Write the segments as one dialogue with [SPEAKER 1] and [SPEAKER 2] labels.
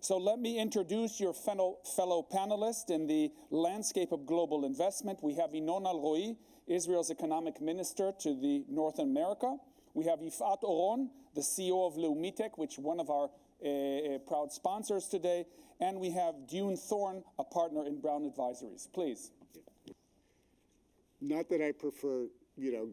[SPEAKER 1] So let me introduce your fellow panelists in the landscape of global investment. We have Inon Elroy, Israel's economic minister to the North America. We have Yifat Oron, the CEO of LeumiTech, which is one of our proud sponsors today. And we have Dune Thorne, a partner in Brown Advisories. Please.
[SPEAKER 2] Not that I prefer,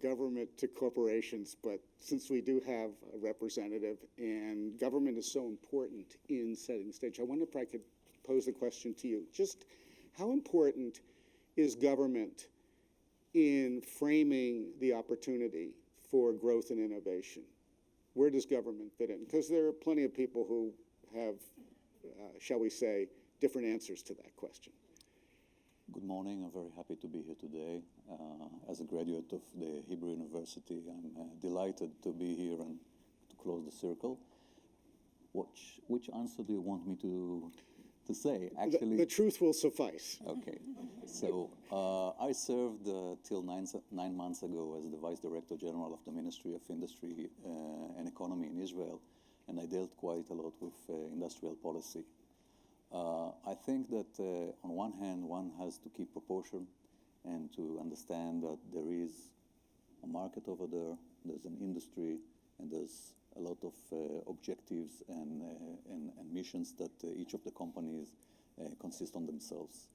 [SPEAKER 2] government to corporations, but since we do have a representative and government is so important in setting the stage, I wonder if I could pose a question to you. Just how important is government in framing the opportunity for growth and innovation? Where does government fit in? Because there are plenty of people who have, shall we say, different answers to that question.
[SPEAKER 3] Good morning. I'm very happy to be here today. As a graduate of the Hebrew University, I'm delighted to be here and to close the circle. Which answer do you want me to say? Actually,
[SPEAKER 2] the truth will suffice.
[SPEAKER 3] Okay. So I served till 9 months ago as the Vice Director General of the Ministry of Industry and Economy in Israel, and I dealt quite a lot with industrial policy. I think that on one hand, one has to keep proportion and to understand that there is a market over there, there's an industry, and there's a lot of objectives and missions that each of the companies consist on themselves.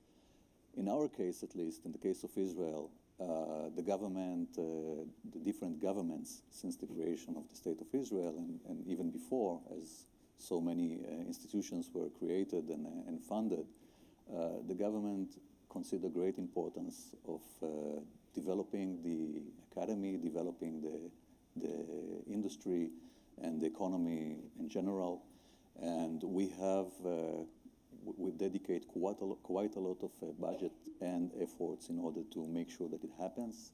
[SPEAKER 3] In our case, at least, in the case of Israel, the government, the different governments since the creation of the State of Israel and even before, as so many institutions were created and funded, the government considered great importance of developing the academy, developing the industry and the economy in general. And we dedicate quite a lot of budget and efforts in order to make sure that it happens.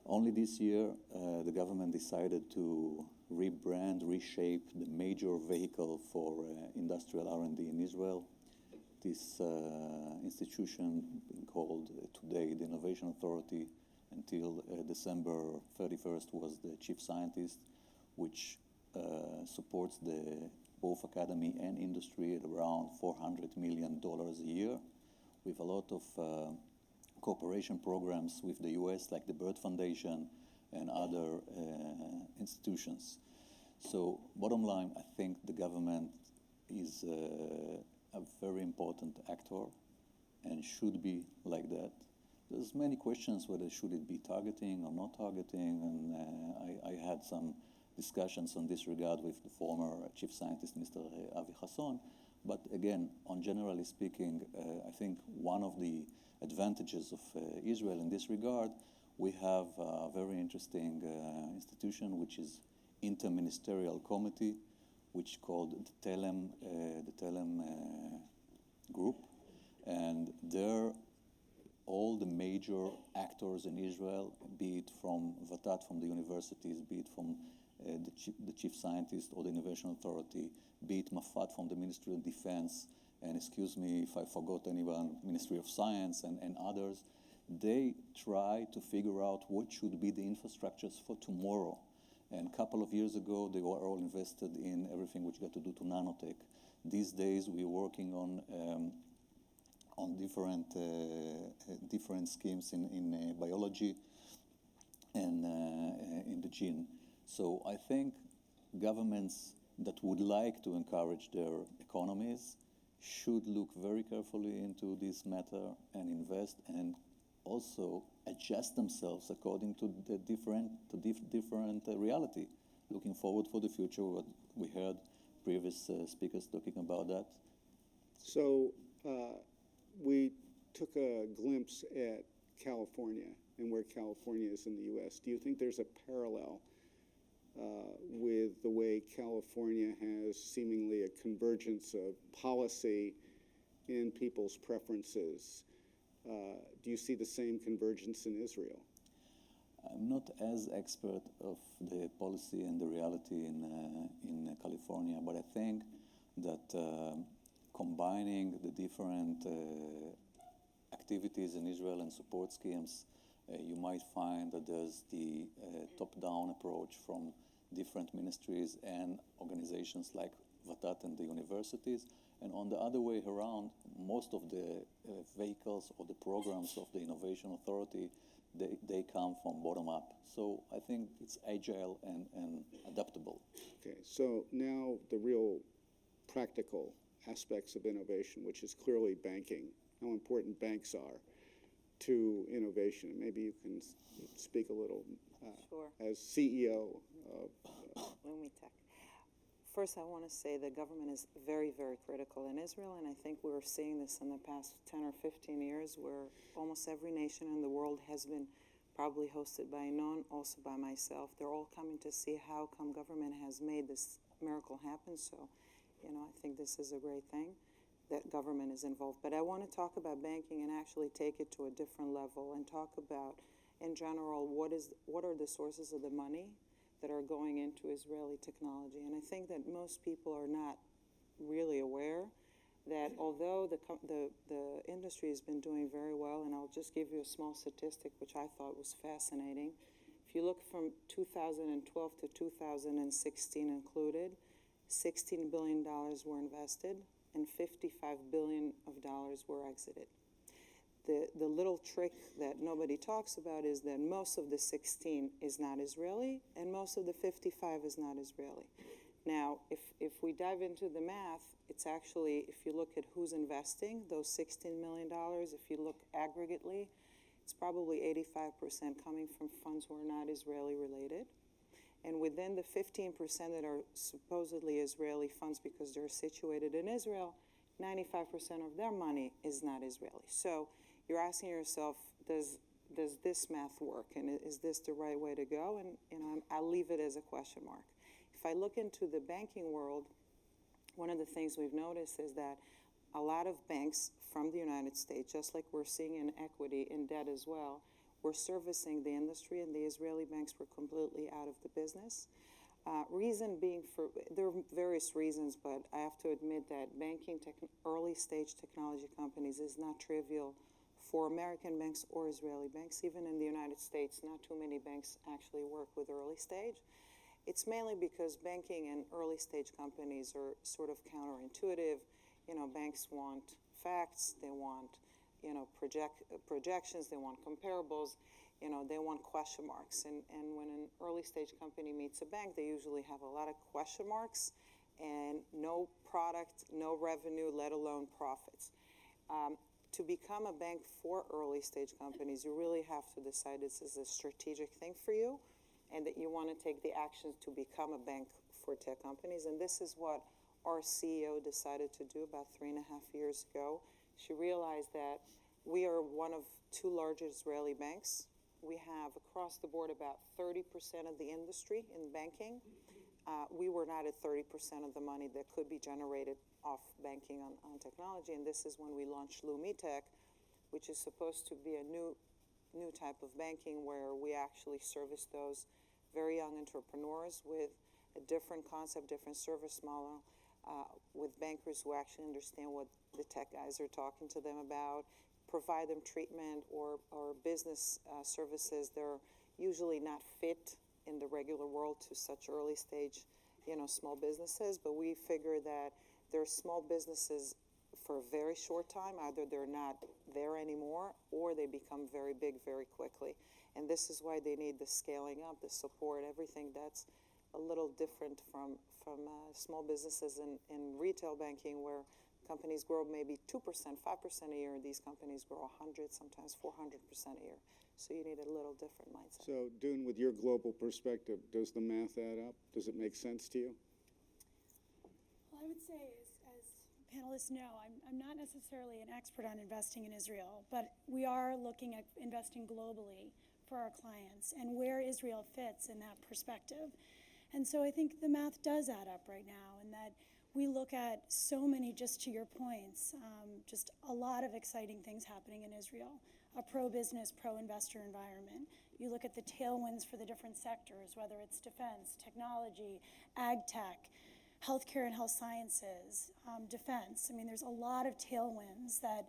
[SPEAKER 3] Only this year, the government decided to rebrand, reshape the major vehicle for industrial R&D in Israel. This institution, being called today the Innovation Authority, until December 31st was the chief scientist, which supports both academy and industry at around $400 million a year, with a lot of cooperation programs with the U.S., like the Bird Foundation and other institutions. So bottom line, I think the government is a very important actor and should be like that. There's many questions whether should it be targeting or not targeting, and I had some discussions on this regard with the former chief scientist, Mr. Avi Hasson. But again, on generally speaking, I think one of the advantages of Israel in this regard, we have a very interesting institution, which is interministerial committee, which called the Telem group. And there, all the major actors in Israel, be it from Vatat, from the universities, be it from the chief scientist or the Innovation Authority, be it Mafat from the Ministry of Defense, and excuse me if I forgot anyone, Ministry of Science and others, they try to figure out what should be the infrastructures for tomorrow. And a couple of years ago, they were all invested in everything which got to do to nanotech. These days, we're working on different schemes in biology and in the gene. So I think governments that would like to encourage their economies should look very carefully into this matter and invest and also adjust themselves according to the different reality. Looking forward for the future, what we heard previous speakers talking about that.
[SPEAKER 2] So we took a glimpse at California and where California is in the U.S. Do you think there's a parallel with the way California has seemingly a convergence of policy in people's preferences? Do you see the same convergence in Israel?
[SPEAKER 3] I'm not as expert of the policy and the reality in California, but I think that combining the different activities in Israel and support schemes, you might find that there's the top-down approach from different ministries and organizations like Vatat and the universities. And on the other way around, most of the vehicles or the programs of the Innovation Authority, they come from bottom up. So I think it's agile and adaptable.
[SPEAKER 2] Okay, so now the real practical aspects of innovation, which is clearly banking, how important banks are to innovation. Maybe you can speak a little
[SPEAKER 4] Sure.
[SPEAKER 2] as CEO of
[SPEAKER 4] LeumiTech. First, I want to say the government is very, very critical in Israel, and I think we're seeing this in the past 10 or 15 years where almost every nation in the world has been probably hosted by Inon, also by myself. They're all coming to see how come government has made this miracle happen. So, I think this is a great thing that government is involved. But I want to talk about banking and actually take it to a different level and talk about, in general, what are the sources of the money that are going into Israeli technology. And I think that most people are not really aware that although the industry has been doing very well, and I'll just give you a small statistic which I thought was fascinating. If you look from 2012 to 2016 included, $16 billion were invested and $55 billion were exited. The little trick that nobody talks about is that most of the 16 is not Israeli and most of the 55 is not Israeli. Now, if we dive into the math, it's actually, if you look at who's investing, those $16 million, if you look aggregately, it's probably 85% coming from funds who are not Israeli related. And within the 15% that are supposedly Israeli funds because they're situated in Israel, 95% of their money is not Israeli. So you're asking yourself, does this math work? And is this the right way to go? And I'll leave it as a question mark. If I look into the banking world, one of the things we've noticed is that a lot of banks from the United States, just like we're seeing in equity, in debt as well, were servicing the industry, and the Israeli banks were completely out of the business. Reason being, there are various reasons, but I have to admit that banking early stage technology companies is not trivial for American banks or Israeli banks. Even in the United States, not too many banks actually work with early stage. It's mainly because banking and early stage companies are sort of counterintuitive. Banks want facts, they want, projections, they want comparables, they want question marks. And when an early stage company meets a bank, they usually have a lot of question marks and no product, no revenue, let alone profits. To become a bank for early stage companies, you really have to decide this is a strategic thing for you and that you want to take the actions to become a bank for tech companies. And this is what our CEO decided to do about 3.5 years ago. She realized that we are one of two largest Israeli banks. We have across the board about 30% of the industry in banking. We were not at 30% of the money that could be generated off banking on technology. And this is when we launched LeumiTech, which is supposed to be a new type of banking where we actually service those very young entrepreneurs with a different concept, different service model, with bankers who actually understand what the tech guys are talking to them about, provide them treatment or business services. They're usually not fit in the regular world to such early stage, small businesses, but we figure that they're small businesses for a very short time. Either they're not there anymore or they become very big very quickly. And this is why they need the scaling up, the support, everything that's a little different from small businesses in retail banking where companies grow maybe 2%, 5% a year. These companies grow 100, sometimes 400% a year. So you need a little different mindset.
[SPEAKER 2] So, Dune, with your global perspective, does the math add up? Does it make sense to you?
[SPEAKER 5] Well, I would say, as panelists know, I'm not necessarily an expert on investing in Israel, but we are looking at investing globally for our clients and where Israel fits in that perspective. And so I think the math does add up right now, and that we look at so many, just to your points, just a lot of exciting things happening in Israel. A pro-business, pro-investor environment. You look at the tailwinds for the different sectors, whether it's defense, technology, ag tech, healthcare and health sciences, defense. I mean, there's a lot of tailwinds that,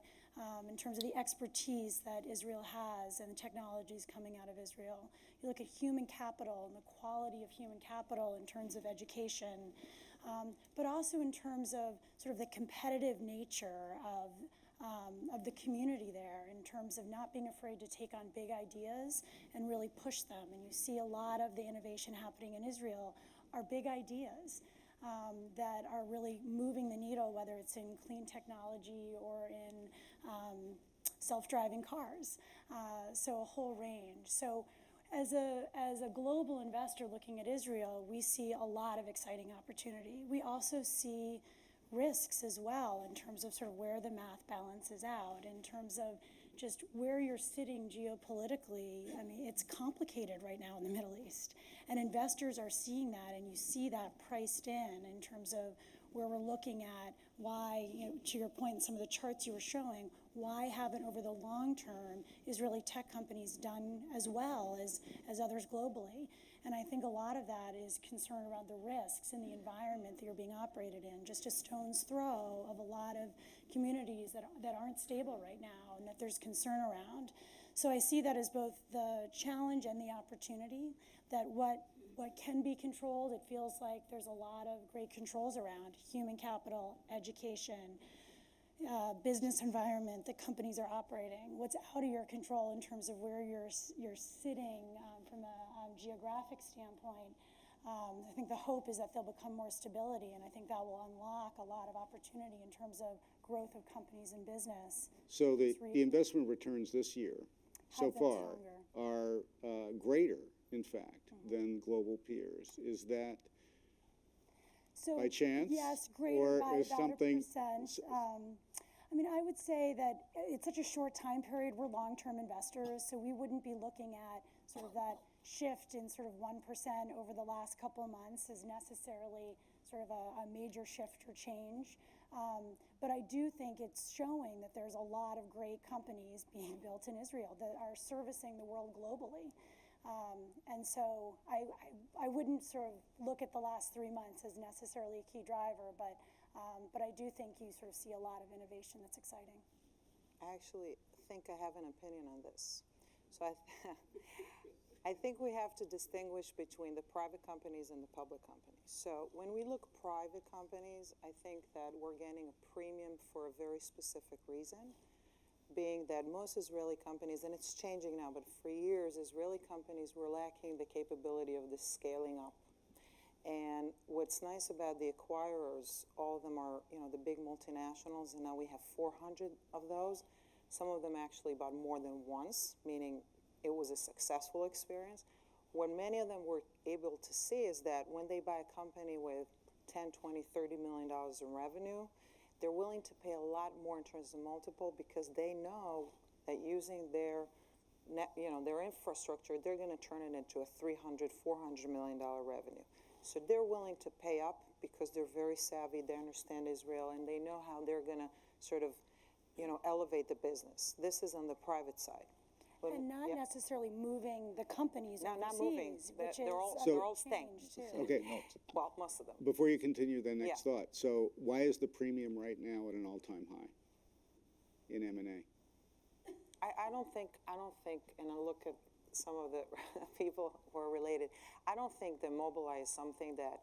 [SPEAKER 5] in terms of the expertise that Israel has and the technologies coming out of Israel. You look at human capital and the quality of human capital in terms of education, but also in terms of sort of the competitive nature of the community there, in terms of not being afraid to take on big ideas and really push them. And you see a lot of the innovation happening in Israel are big ideas that are really moving the needle, whether it's in clean technology or in self-driving cars. So a whole range. So as a global investor looking at Israel, we see a lot of exciting opportunity. We also see risks as well in terms of sort of where the math balances out, in terms of just where you're sitting geopolitically. I mean, it's complicated right now in the Middle East, and investors are seeing that, and you see that priced in terms of where we're looking at why, to your point, some of the charts you were showing, why haven't over the long term Israeli tech companies done as well as others globally? And I think a lot of that is concern around the risks in the environment that you're being operated in, just a stone's throw of a lot of communities that aren't stable right now and that there's concern around. So I see that as both the challenge and the opportunity, that what can be controlled, it feels like there's a lot of great controls around human capital, education, business environment that companies are operating. What's out of your control in terms of where you're sitting from a geographic standpoint. I think the hope is that there'll become more stability, and I think that will unlock a lot of opportunity in terms of growth of companies and business.
[SPEAKER 2] So the investment returns this year so far are greater, in fact, than global peers. Is that
[SPEAKER 5] so,
[SPEAKER 2] by chance?
[SPEAKER 5] Yes, greater
[SPEAKER 2] or
[SPEAKER 5] by
[SPEAKER 2] is
[SPEAKER 5] about
[SPEAKER 2] something,
[SPEAKER 5] 1%. I mean, I would say that it's such a short time period. We're long-term investors, so we wouldn't be looking at sort of that shift in sort of 1% over the last couple of months as necessarily sort of a major shift or change. But I do think it's showing that there's a lot of great companies being built in Israel that are servicing the world globally. And so I wouldn't sort of look at the last 3 months as necessarily a key driver, but I do think you sort of see a lot of innovation that's exciting.
[SPEAKER 4] I actually think I have an opinion on this. So I think we have to distinguish between the private companies and the public companies. So when we look private companies, I think that we're getting a premium for a very specific reason, being that most Israeli companies, and it's changing now, but for years, Israeli companies were lacking the capability of the scaling up. And what's nice about the acquirers, all of them are, the big multinationals, and now we have 400 of those. Some of them actually bought more than once, meaning it was a successful experience. What many of them were able to see is that when they buy a company with $10, $20, $30 million in revenue, they're willing to pay a lot more in terms of multiple because they know that using their infrastructure, they're going to turn it into a $300, $400 million revenue. So they're willing to pay up because they're very savvy, they understand Israel, and they know how they're going to sort of, elevate the business. This is on the private side.
[SPEAKER 5] And not necessarily moving the companies
[SPEAKER 4] No, not moving.
[SPEAKER 5] Which
[SPEAKER 4] They're
[SPEAKER 5] is
[SPEAKER 4] all staying.
[SPEAKER 2] okay,
[SPEAKER 4] Well, most of them.
[SPEAKER 2] before you continue the next thought, so why is the premium right now at an all-time high in M&A?
[SPEAKER 4] I don't think, and I look at some of the people who are related, I don't think that Mobileye is something that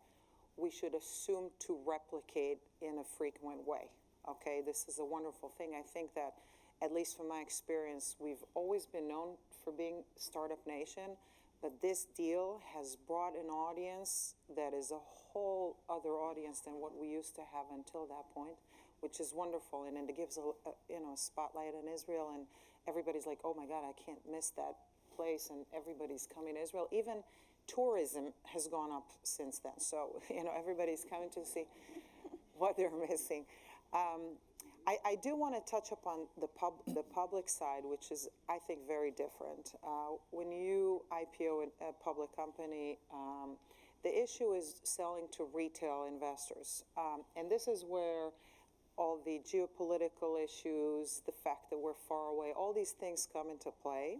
[SPEAKER 4] we should assume to replicate in a frequent way, okay? This is a wonderful thing. I think that, at least from my experience, we've always been known for being Startup Nation, but this deal has brought an audience that is a whole other audience than what we used to have until that point, which is wonderful, and it gives a spotlight on Israel, and everybody's like, oh my God, I can't miss that place, and everybody's coming to Israel. Even tourism has gone up since then, so everybody's coming to see what they're missing. I do want to touch upon the public side, which is, I think, very different. When you IPO a public company, the issue is selling to retail investors. And this is where all the geopolitical issues, the fact that we're far away, all these things come into play.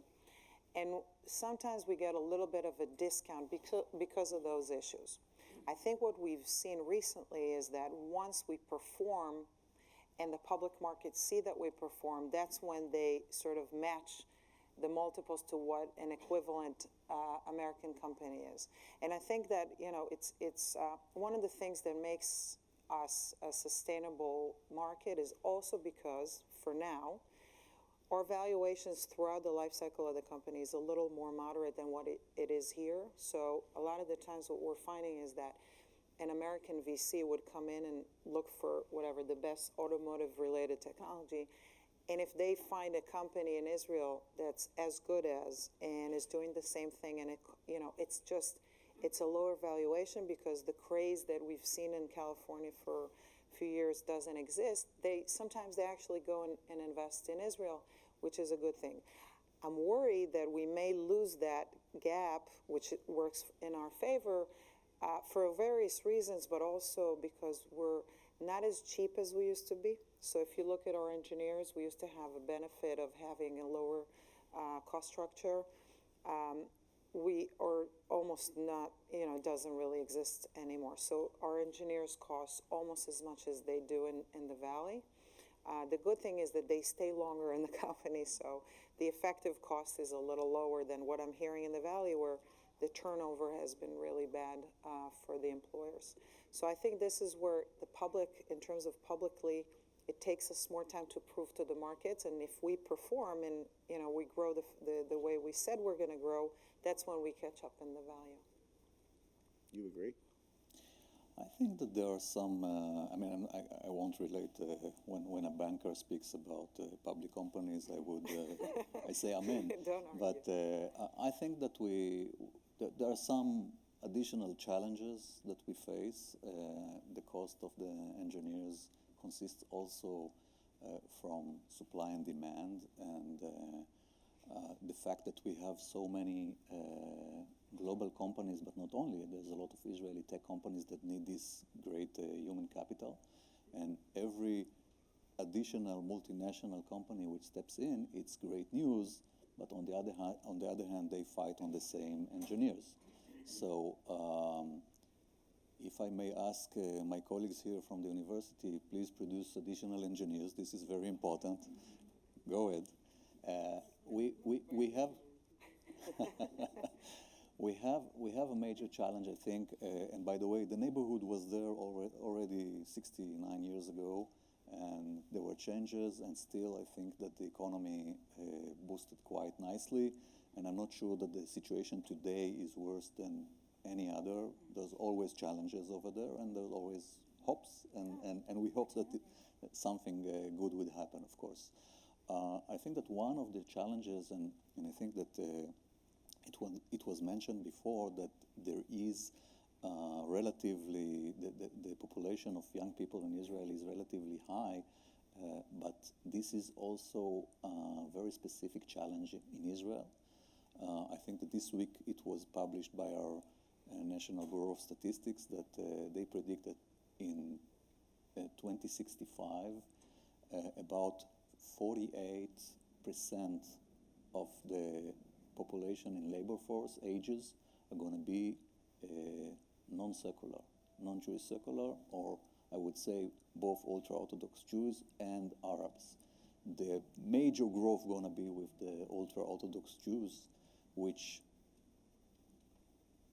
[SPEAKER 4] And sometimes we get a little bit of a discount because of those issues. I think what we've seen recently is that once we perform and the public markets see that we perform, that's when they sort of match the multiples to what an equivalent American company is. And I think that, it's one of the things that makes us a sustainable market is also because, for now, our valuations throughout the life cycle of the company is a little more moderate than what it is here. So a lot of the times what we're finding is that an American VC would come in and look for whatever the best automotive-related technology, and if they find a company in Israel that's as good as and is doing the same thing, and it's a lower valuation because the craze that we've seen in California for a few years doesn't exist. Sometimes they actually go and invest in Israel, which is a good thing. I'm worried that we may lose that gap, which works in our favor, for various reasons, but also because we're not as cheap as we used to be. So if you look at our engineers, we used to have a benefit of having a lower cost structure. We are almost not, doesn't really exist anymore. So our engineers cost almost as much as they do in the Valley. The good thing is that they stay longer in the company, so the effective cost is a little lower than what I'm hearing in the Valley, where the turnover has been really bad for the employers. So I think this is where the public, in terms of publicly, it takes us more time to prove to the markets, and if we perform and we grow the way we said we're going to grow, that's when we catch up in the value.
[SPEAKER 2] You agree?
[SPEAKER 3] I think that there are some, I won't relate, when a banker speaks about public companies, I say amen.
[SPEAKER 4] Don't argue.
[SPEAKER 3] But I think that there are some additional challenges that we face. The cost of the engineers consists also from supply and demand, and the fact that we have so many global companies, but not only, there's a lot of Israeli tech companies that need this great human capital, and every additional multinational company which steps in, it's great news, but on the other hand, they fight on the same engineers. So if I may ask my colleagues here from the university, please produce additional engineers. This is very important. Go ahead. We have we have a major challenge, I think. And by the way, the neighborhood was there already 69 years ago, and there were changes. And still, I think that the economy boosted quite nicely. And I'm not sure that the situation today is worse than any other. There's always challenges over there, and there's always hopes, and we hope that something good would happen, of course. I think that one of the challenges, and I think that it was mentioned before, that there is relatively, the population of young people in Israel is relatively high, but this is also a very specific challenge in Israel. I think that this week it was published by our National Bureau of Statistics that they predict that in 2065, about 48% of the population in labor force ages are going to be non-secular, non-Jewish secular, or I would say both ultra-Orthodox Jews and Arabs. The major growth going to be with the ultra-Orthodox Jews, which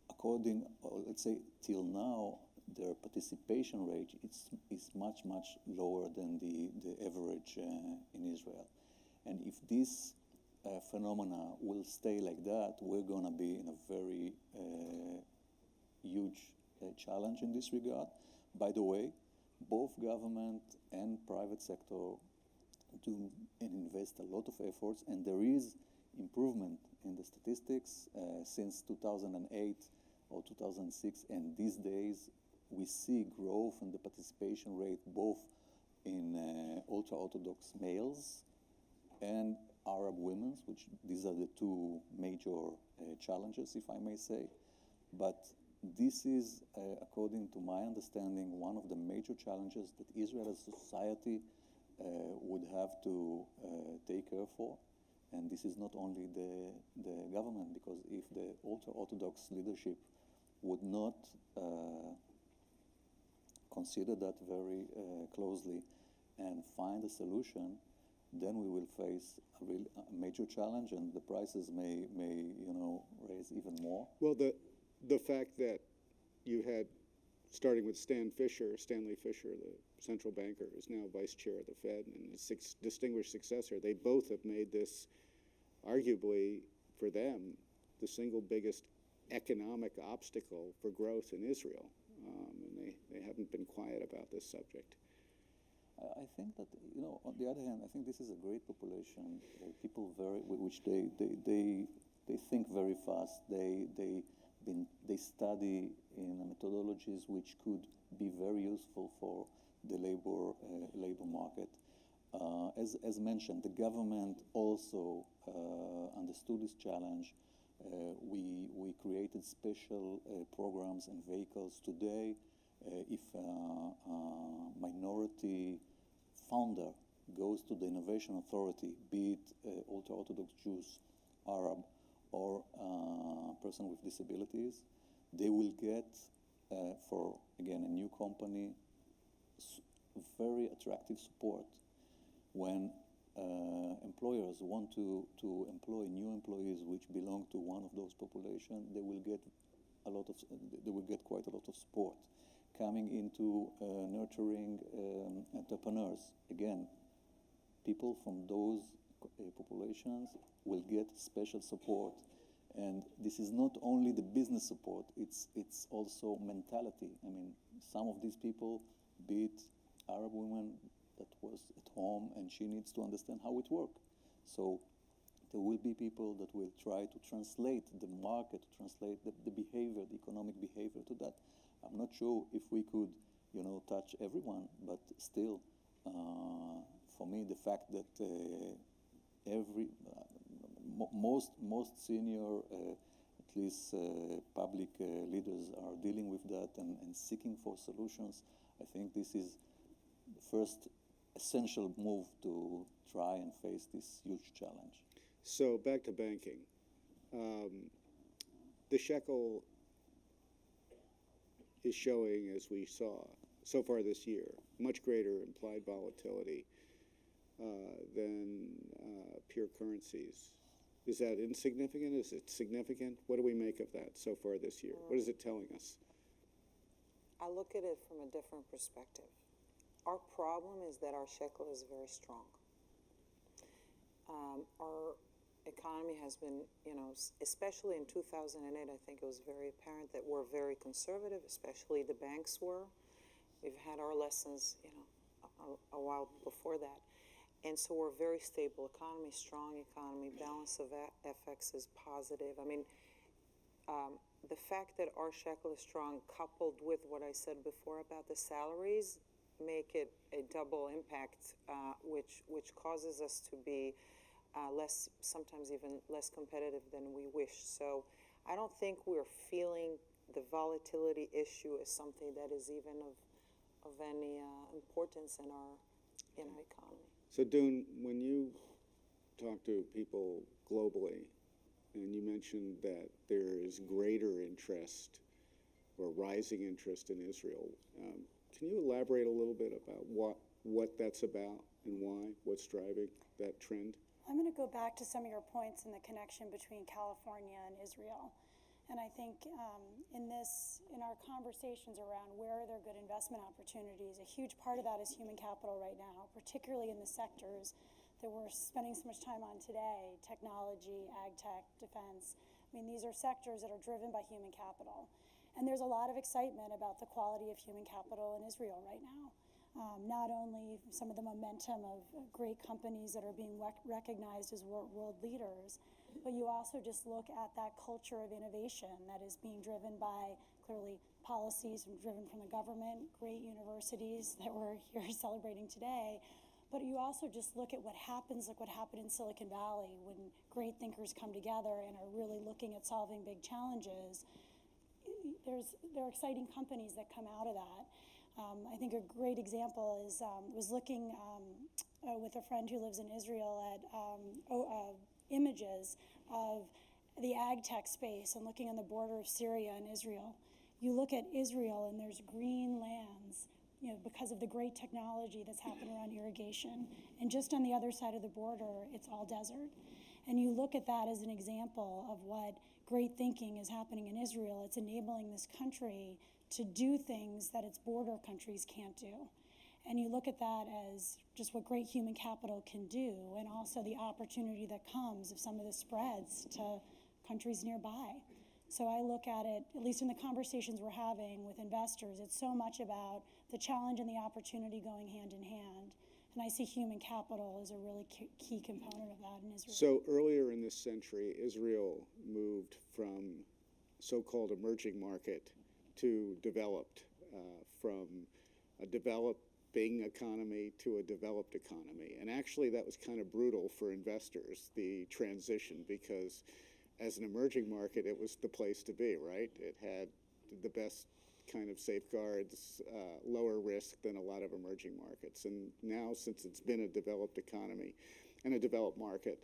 [SPEAKER 3] according, or let's say till now, their participation rate is much, much lower than the average in Israel. And if this phenomena will stay like that, we're going to be in a very huge challenge in this regard. By the way, both government and private sector do and invest a lot of efforts, and there is improvement in the statistics since 2008 or 2006, and these days we see growth in the participation rate both in ultra-Orthodox males and Arab women, which these are the two major challenges, if I may say. But this is, according to my understanding, one of the major challenges that Israel as a society would have to take care for. And this is not only the government, because if the ultra-Orthodox leadership would not consider that very closely and find a solution, then we will face a major challenge, and the prices may raise even more.
[SPEAKER 2] Well, the fact that you had, starting with Stanley Fischer, the central banker, is now vice chair of the Fed, and his distinguished successor, they both have made this, arguably, for them, the single biggest economic obstacle for growth in Israel. And they haven't been quiet about this subject.
[SPEAKER 3] I think that, on the other hand, I think this is a great population. People which they think very fast. They study in methodologies which could be very useful for the labor market. As mentioned, the government also understood this challenge. We created special programs and vehicles today. If a minority founder goes to the Innovation Authority, be it ultra-Orthodox Jews, Arab, or person with disabilities, they will get, for, again, a new company, very attractive support. When employers want to employ new employees which belong to one of those populations, they will get quite a lot of support. Coming into nurturing entrepreneurs, again, people from those populations will get special support. And this is not only the business support, it's also mentality. I mean, some of these people, be it Arab women that was at home and she needs to understand how it works. So there will be people that will try to translate the market, to translate the behavior, the economic behavior to that. I'm not sure if we could, touch everyone, but still, for me, the fact that most senior, at least public leaders are dealing with that and seeking for solutions, I think this is the first essential move to try and face this huge challenge.
[SPEAKER 2] So back to banking. The shekel is showing, as we saw so far this year, much greater implied volatility than pure currencies. Is that insignificant? Is it significant? What do we make of that so far this year? What is it telling us?
[SPEAKER 4] I look at it from a different perspective. Our problem is that our shekel is very strong. Our economy has been, especially in 2008, I think it was very apparent that we're very conservative, especially the banks were. We've had our lessons, a while before that. And so we're a very stable economy, strong economy, balance of FX is positive. I mean, the fact that our shekel is strong, coupled with what I said before about the salaries, make it a double impact, which causes us to be sometimes even less competitive than we wish. So I don't think we're feeling the volatility issue as something that is even of any importance in our economy.
[SPEAKER 2] So Dune, when you talk to people globally, and you mentioned that there is greater interest or rising interest in Israel, can you elaborate a little bit about what that's about and why, what's driving that trend?
[SPEAKER 5] I'm going to go back to some of your points in the connection between California and Israel. And I think in our conversations around where are there good investment opportunities, a huge part of that is human capital right now, particularly in the sectors that we're spending so much time on today, technology, ag tech, defense. I mean, these are sectors that are driven by human capital. And there's a lot of excitement about the quality of human capital in Israel right now. Not only some of the momentum of great companies that are being recognized as world leaders, but you also just look at that culture of innovation that is being driven by, clearly, policies driven from the government, great universities that we're here celebrating today. But you also just look at what happens, like what happened in Silicon Valley when great thinkers come together and are really looking at solving big challenges. There are exciting companies that come out of that. I think a great example is was looking with a friend who lives in Israel at images of the ag tech space and looking on the border of Syria and Israel. You look at Israel and there's green lands, because of the great technology that's happened around irrigation. And just on the other side of the border, it's all desert. And you look at that as an example of what great thinking is happening in Israel. It's enabling this country to do things that its border countries can't do. And you look at that as just what great human capital can do, and also the opportunity that comes if some of this spreads to countries nearby. So I look at it, at least in the conversations we're having with investors, it's so much about the challenge and the opportunity going hand in hand. And I see human capital as a really key component of that in Israel.
[SPEAKER 2] So earlier in this century, Israel moved from so-called emerging market to developed, from a developing economy to a developed economy. And actually that was kind of brutal for investors, the transition, because as an emerging market, it was the place to be, right? It had the best kind of safeguards, lower risk than a lot of emerging markets. And now, since it's been a developed economy and a developed market,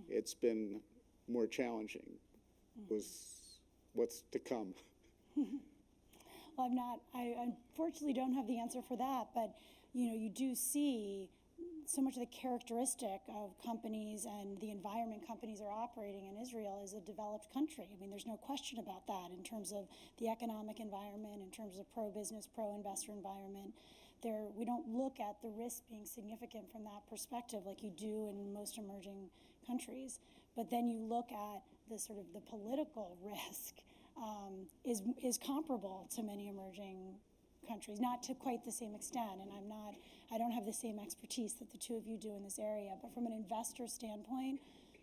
[SPEAKER 2] it's been more challenging. What's to come?
[SPEAKER 5] Well, I unfortunately don't have the answer for that, but you do see so much of the characteristic of companies and the environment companies are operating in Israel is a developed country. I mean, there's no question about that in terms of the economic environment, in terms of pro-business, pro-investor environment. We don't look at the risk being significant from that perspective like you do in most emerging countries. But then you look at the sort of the political risk is comparable to many emerging countries, not to quite the same extent, and I don't have the same expertise that the two of you do in this area, but from an investor standpoint,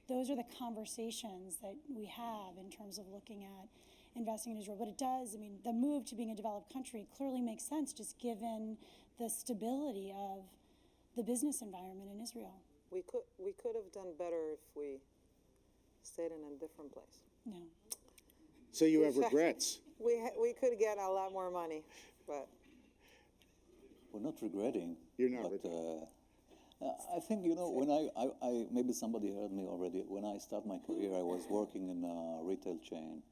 [SPEAKER 5] those are the conversations that we have in terms of looking at investing in Israel. But it does, the move to being a developed country clearly makes sense just given the stability of the business environment in Israel.
[SPEAKER 4] We could have done better if we stayed in a different place.
[SPEAKER 5] No.
[SPEAKER 2] So you have regrets?
[SPEAKER 4] We could get a lot more money, but
[SPEAKER 3] We're not regretting.
[SPEAKER 2] You're not
[SPEAKER 3] but,
[SPEAKER 2] regretting.
[SPEAKER 3] I think, when I maybe somebody heard me already, when I started my career, I was working in a retail chain.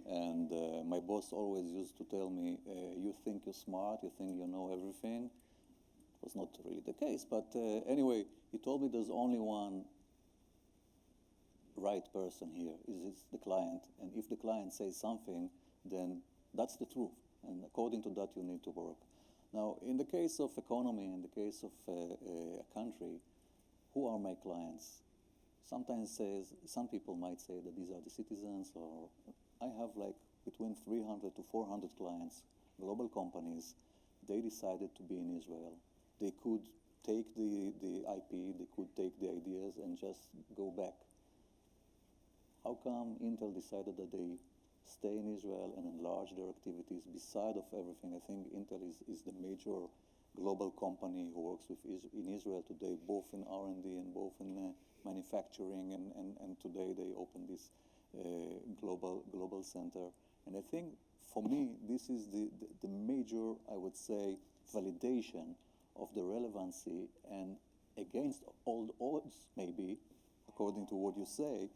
[SPEAKER 3] And my boss always used to tell me, you think you're smart, you think you know everything. It was not really the case. But anyway, he told me there's only one right person here, it's the client. And if the client says something, then that's the truth. And according to that, you need to work. Now, in the case of economy, in the case of a country, who are my clients? Sometimes some people might say that these are the citizens, or I have like between 300 to 400 clients, global companies. They decided to be in Israel. They could take the IP, they could take the ideas and just go back. How come Intel decided that they stay in Israel and enlarge their activities beside of everything? I think Intel is the major global company who works in Israel today, both in R&D and both in manufacturing, and today they open this global center. And I think for me, this is the major, I would say, validation of the relevancy, and against all the odds, maybe, according to what you say,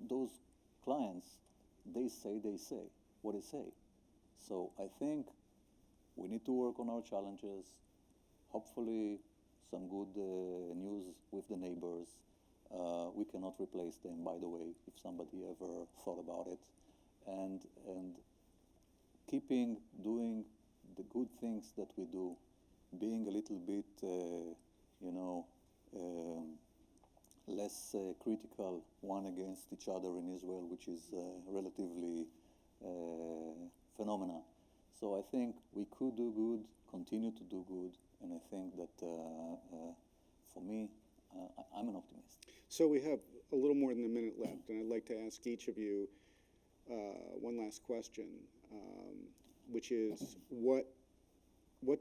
[SPEAKER 3] those clients, they say what they say. So I think we need to work on our challenges, hopefully some good news with the neighbors. We cannot replace them, by the way, if somebody ever thought about it. And keeping doing the good things that we do, being a little bit, less critical one against each other in Israel, which is relatively phenomena. So I think we could do good, continue to do good, and I think that for me, I'm an optimist.
[SPEAKER 2] So we have a little more than a minute left, and I'd like to ask each of you one last question, which is what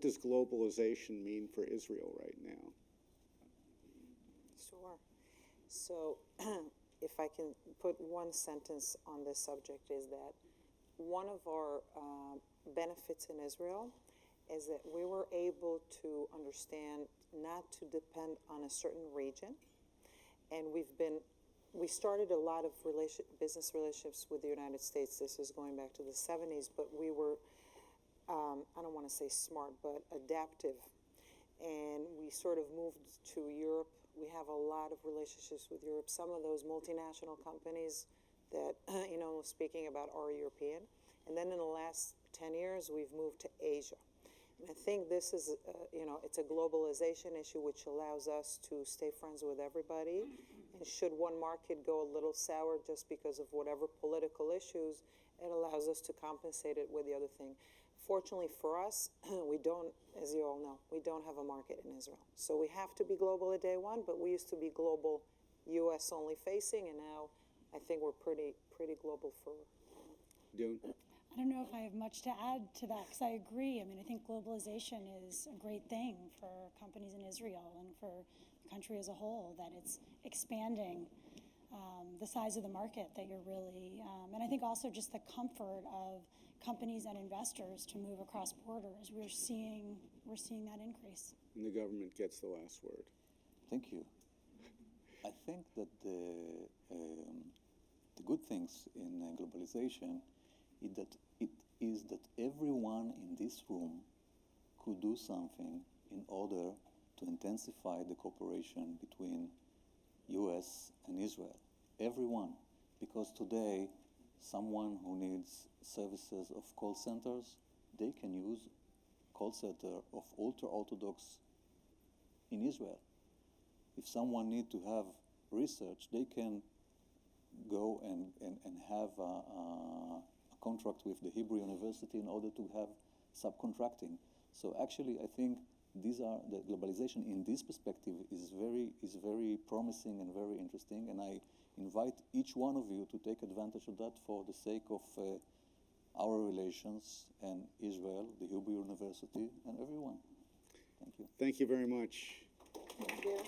[SPEAKER 2] does globalization mean for Israel right now?
[SPEAKER 4] Sure. So if I can put one sentence on this subject, is that one of our benefits in Israel is that we were able to understand not to depend on a certain region. And we started a lot of business relationships with the United States. This is going back to the 70s, but we were I don't want to say smart, but adaptive. And we sort of moved to Europe. We have a lot of relationships with Europe. Some of those multinational companies that was speaking about are European. And then in the last 10 years, we've moved to Asia. And I think this is, it's a globalization issue which allows us to stay friends with everybody. And should one market go a little sour just because of whatever political issues, it allows us to compensate it with the other thing. Fortunately for us, we don't, as you all know, we don't have a market in Israel. So we have to be global at day one, but we used to be global U.S. only facing, and now I think we're pretty global for.
[SPEAKER 2] Dune?
[SPEAKER 5] I don't know if I have much to add to that, because I agree. I mean, I think globalization is a great thing for companies in Israel and for the country as a whole, that it's expanding the size of the market that you're really, and I think also just the comfort of companies and investors to move across borders. We're seeing that increase.
[SPEAKER 2] And the government gets the last word.
[SPEAKER 3] Thank you. I think that the good things in globalization is that everyone in this room could do something in order to intensify the cooperation between U.S. and Israel. Everyone. Because today, someone who needs services of call centers, they can use call center of ultra-Orthodox in Israel. If someone needs to have research, they can go and have a contract with the Hebrew University in order to have subcontracting. So actually, I think the globalization in this perspective is very promising and very interesting, and I invite each one of you to take advantage of that for the sake of our relations and Israel, the Hebrew University, and everyone. Thank you.
[SPEAKER 2] Thank you very much.
[SPEAKER 4] Thank you.